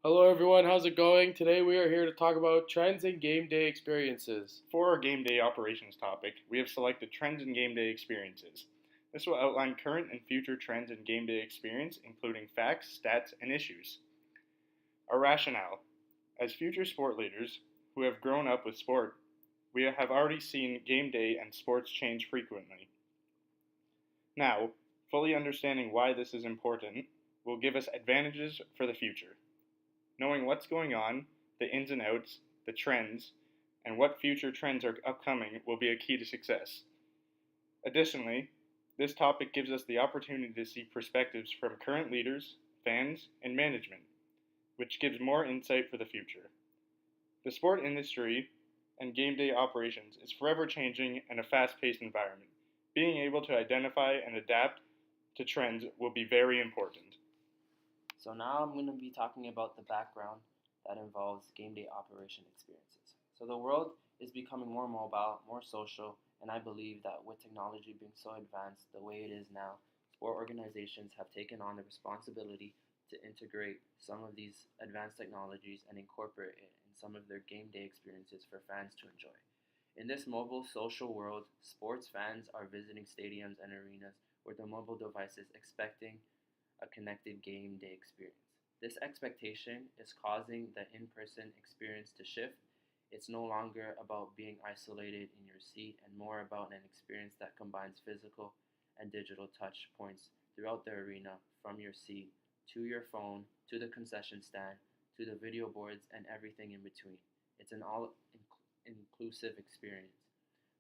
Hello everyone, how's it going? Today we are here to talk about trends in game day experiences. For our game day operations topic, we have selected trends in game day experiences. This will outline current and future trends in game day experience, including facts, stats, and issues. Our rationale. As future sport leaders who have grown up with sport, we have already seen game day and sports change frequently. Now, fully understanding why this is important will give us advantages for the future. Knowing what's going on, the ins and outs, the trends, and what future trends are upcoming will be a key to success. Additionally, this topic gives us the opportunity to see perspectives from current leaders, fans, and management, which gives more insight for the future. The sport industry and game day operations is forever changing in a fast paced environment. Being able to identify and adapt to trends will be very important. So now I'm going to be talking about the background that involves game day operation experiences. So the world is becoming more mobile, more social, and I believe that with technology being so advanced the way it is now, sport organizations have taken on the responsibility to integrate some of these advanced technologies and incorporate it in some of their game day experiences for fans to enjoy. In this mobile social world, sports fans are visiting stadiums and arenas with their mobile devices expecting a connected game day experience. This expectation is causing the in person experience to shift. It's no longer about being isolated in your seat and more about an experience that combines physical and digital touch points throughout the arena, from your seat to your phone to the concession stand to the video boards and everything in between. It's an all inclusive experience.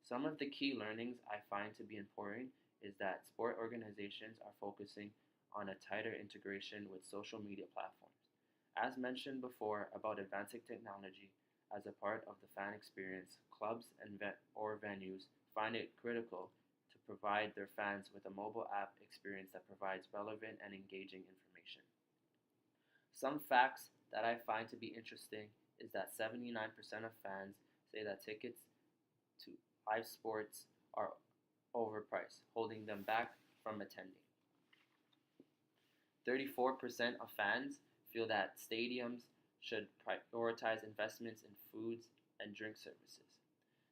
Some of the key learnings I find to be important is that sport organizations are focusing on a tighter integration with social media platforms. As mentioned before about advancing technology as a part of the fan experience, clubs or venues find it critical to provide their fans with a mobile app experience that provides relevant and engaging information. Some facts that I find to be interesting is that 79% of fans say that tickets to live sports are overpriced, holding them back from attending. 34% of fans feel that stadiums should prioritize investments in foods and drink services.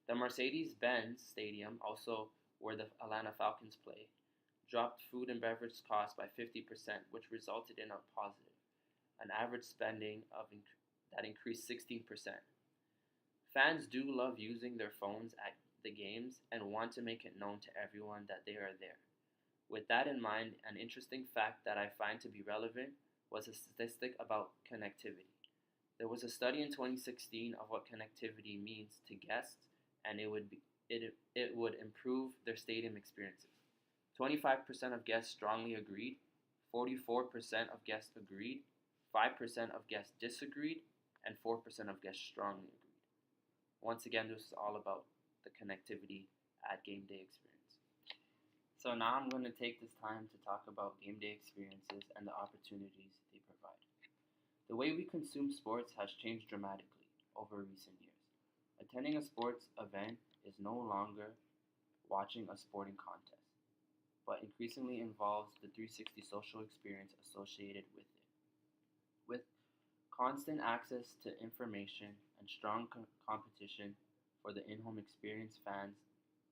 The Mercedes Benz Stadium, also where the Atlanta Falcons play, dropped food and beverage costs by 50%, which resulted in a positive, an average spending that increased 16%. Fans do love using their phones at the games and want to make it known to everyone that they are there. With that in mind, an interesting fact that I find to be relevant was a statistic about connectivity. There was a study in 2016 of what connectivity means to guests, and it would improve their stadium experiences. 25% of guests strongly agreed, 44% of guests agreed, 5% of guests disagreed, and 4% of guests strongly agreed. Once again, this is all about the connectivity at game day experience. So now I'm going to take this time to talk about game day experiences and the opportunities they provide. The way we consume sports has changed dramatically over recent years. Attending a sports event is no longer watching a sporting contest, but increasingly involves the 360 social experience associated with it. With constant access to information and strong competition for the in-home experience, fans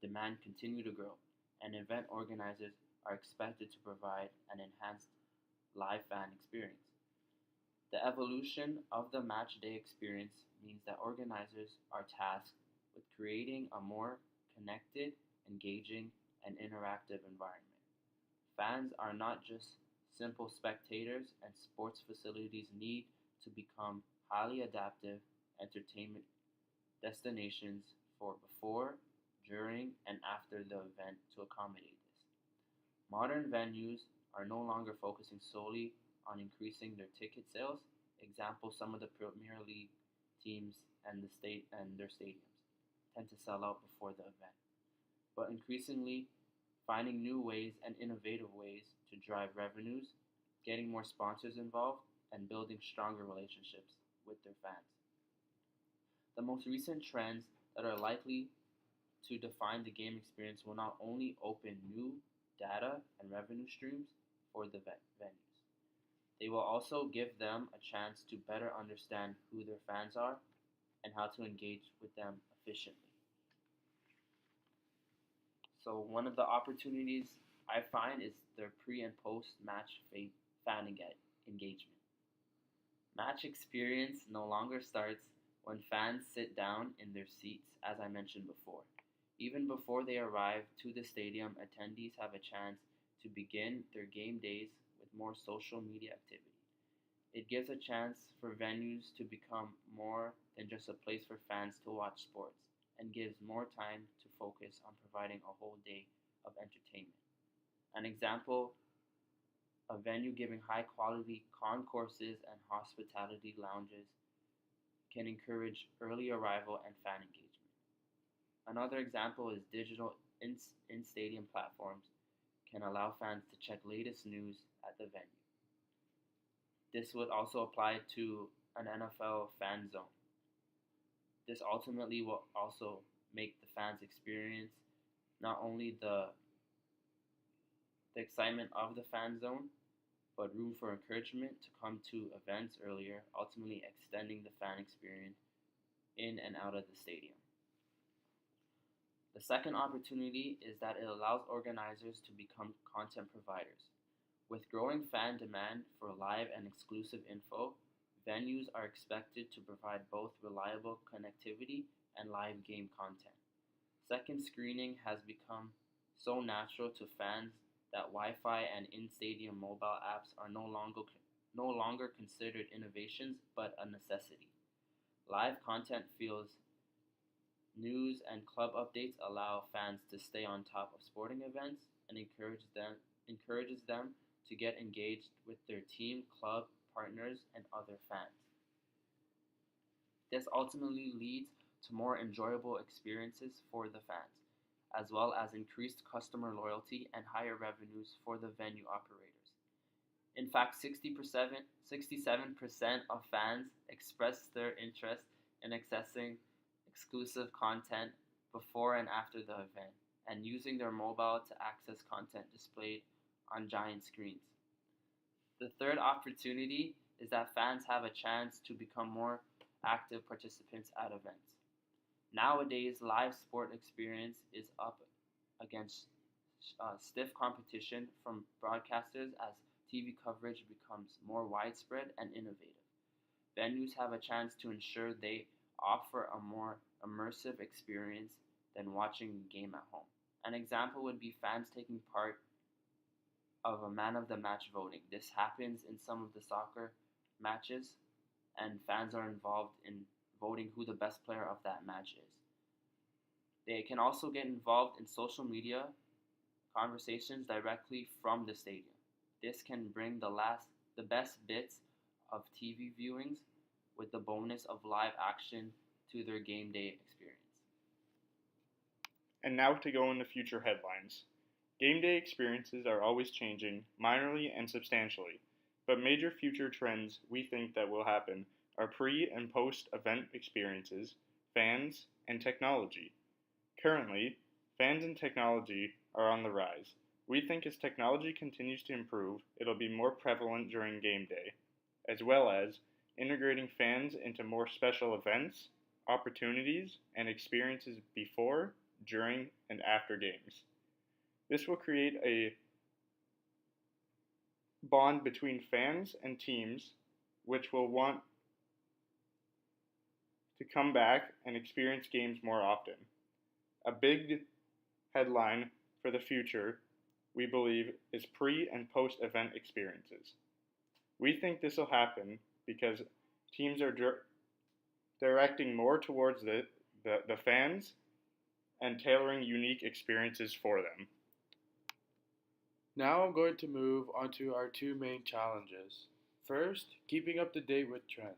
demand continue to grow, and event organizers are expected to provide an enhanced live fan experience. The evolution of the match day experience means that organizers are tasked with creating a more connected, engaging, and interactive environment. Fans are not just simple spectators, and sports facilities need to become highly adaptive entertainment destinations for before, during, and after the event to accommodate this. Modern venues are no longer focusing solely on increasing their ticket sales. Example, some of the Premier League teams and their stadiums tend to sell out before the event, but increasingly finding new ways and innovative ways to drive revenues, getting more sponsors involved, and building stronger relationships with their fans. The most recent trends that are likely to define the game experience will not only open new data and revenue streams for the venues, They will also give them a chance to better understand who their fans are and how to engage with them efficiently. So, one of the opportunities I find is their pre and post match fan engagement. Match experience no longer starts when fans sit down in their seats, as I mentioned before. Even before they arrive to the stadium, attendees have a chance to begin their game days with more social media activity. It gives a chance for venues to become more than just a place for fans to watch sports and gives more time to focus on providing a whole day of entertainment. An example, a venue giving high quality concourses and hospitality lounges can encourage early arrival and fan engagement. Another example is digital in stadium platforms can allow fans to check latest news at the venue. This would also apply to an NFL fan zone. This ultimately will also make the fans experience not only the excitement of the fan zone, but room for encouragement to come to events earlier, ultimately extending the fan experience in and out of the stadium. The second opportunity is that it allows organizers to become content providers. With growing fan demand for live and exclusive info, venues are expected to provide both reliable connectivity and live game content. Second screening has become so natural to fans that Wi-Fi and in-stadium mobile apps are no longer considered innovations but a necessity. Live content feels news and club updates allow fans to stay on top of sporting events and encourages them to get engaged with their team, club, partners, and other fans. This ultimately leads to more enjoyable experiences for the fans, as well as increased customer loyalty and higher revenues for the venue operators. In fact, 67% of fans expressed their interest in accessing exclusive content before and after the event, and using their mobile to access content displayed on giant screens. The third opportunity is that fans have a chance to become more active participants at events. Nowadays, live sport experience is up against stiff competition from broadcasters as TV coverage becomes more widespread and innovative. Venues have a chance to ensure they offer a more immersive experience than watching a game at home. An example would be fans taking part of a man of the match voting. This happens in some of the soccer matches, and fans are involved in voting who the best player of that match is. They can also get involved in social media conversations directly from the stadium. This can bring the best bits of TV viewings with the bonus of live action to their game day experience. And now to go into future headlines. Game day experiences are always changing, minorly and substantially, but major future trends we think that will happen are pre and post event experiences, fans, and technology. Currently, fans and technology are on the rise. We think as technology continues to improve, it'll be more prevalent during game day, as well as integrating fans into more special events, opportunities, and experiences before, during, and after games. This will create a bond between fans and teams which will want to come back and experience games more often. A big headline for the future, we believe, is pre and post event experiences. We think this will happen because teams are directing more towards the fans and tailoring unique experiences for them. Now I'm going to move on to our two main challenges. First, keeping up to date with trends.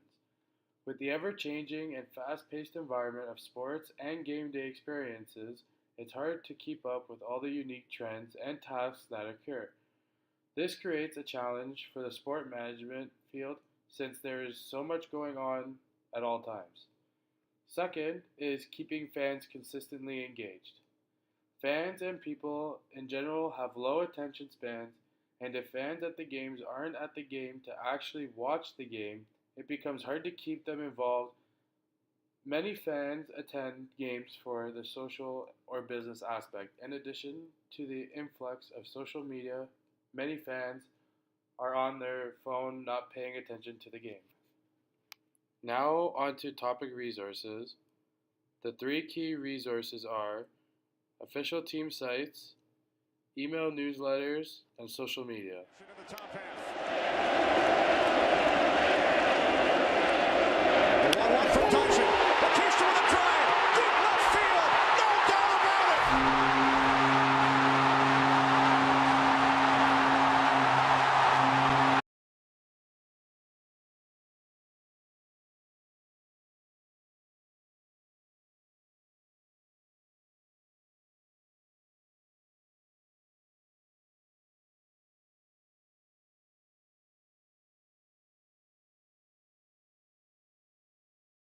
With the ever-changing and fast-paced environment of sports and game day experiences, it's hard to keep up with all the unique trends and tasks that occur. This creates a challenge for the sport management field since there is so much going on at all times. Second is keeping fans consistently engaged. Fans and people in general have low attention spans And if fans at the games aren't at the game to actually watch the game, it becomes hard to keep them involved. Many fans attend games for the social or business aspect. In addition to the influx of social media, many fans are on their phone not paying attention to the game. Now, on to topic resources. The three key resources are official team sites, email newsletters, and social media. Into the top half.